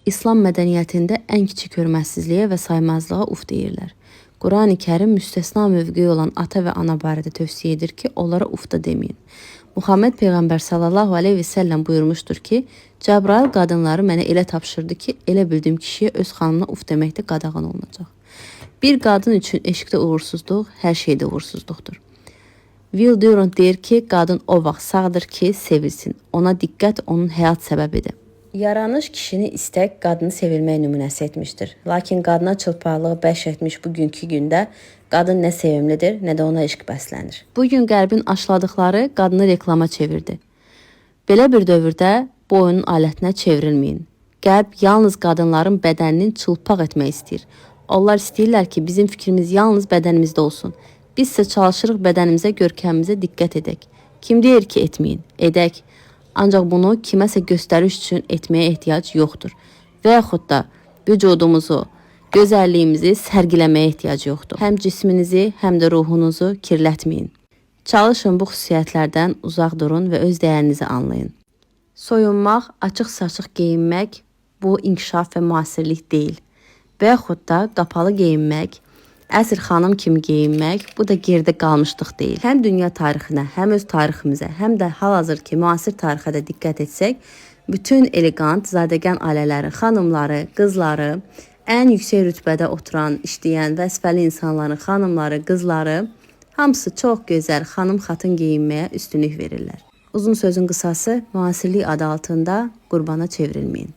İslam mədəniyyətində ən kiçik hörmətsizliyə və saymazlığa uf deyirlər. Qurani Kərim müstəsna mövqeyi olan ata və ana barədə tövsiyə edir ki, onlara uf da deməyin. Muhammed Peyğəmbər sallallahu aleyhi və səlləm buyurmuşdur ki, Cəbrail qadınları mənə elə tapşırdı ki, elə bildim kişiyə öz xanımına uf deməkdə qadağan olunacaq. Bir qadın üçün eşqdə uğursuzluq, hər şeydə uğursuzluqdur. Will Durant deyir ki, qadın o vaxt sağdır ki, sevilsin. Ona diqqət onun həyat səbəbidir. Yaranış kişini istək, qadını sevilmək nümunəsi etmişdir. Lakin qadına çılpaqlığı bəş etmiş bugünkü gündə qadın nə sevimlidir, nə də ona eşq bəslənir. Bugün qərbin aşladıqları qadını reklama çevirdi. Belə bir dövrdə bu oyunun alətinə çevrilməyin. Qərb yalnız qadınların bədənini çılpaq etmək istəyir. Onlar istəyirlər ki, bizim fikrimiz yalnız bədənimizdə olsun. Biz isə çalışırıq bədənimizə, görkəmimizə diqqət edək. Kim deyir ki, etməyin? Edək. Ancaq bunu kiməsə göstəriş üçün etməyə ehtiyac yoxdur. Və yaxud da vücudumuzu, gözəlliyimizi sərgiləməyə ehtiyac yoxdur. Həm cisminizi, həm də ruhunuzu kirlətməyin. Çalışın bu xüsusiyyətlərdən uzaq durun və öz dəyərinizi anlayın. Soyunmaq, açıq-saçıq geyinmək bu inkişaf və müasirlik deyil. Və yaxud da qapalı geyinmək, əsr xanım kimi geyinmək, bu da geridə qalmışlıq deyil. Həm dünya tarixinə, həm öz tariximizə, həm də hal-hazırki müasir tarixə də diqqət etsək, bütün elegant, zadəgan ailələri, xanımları, qızları, ən yüksək rütbədə oturan, işləyən, vəzifəli insanların xanımları, qızları, hamısı çox gözəl xanım-xatın geyinməyə üstünlük verirlər. Uzun sözün qısası, müasirlik adı altında qurbana çevrilməyin.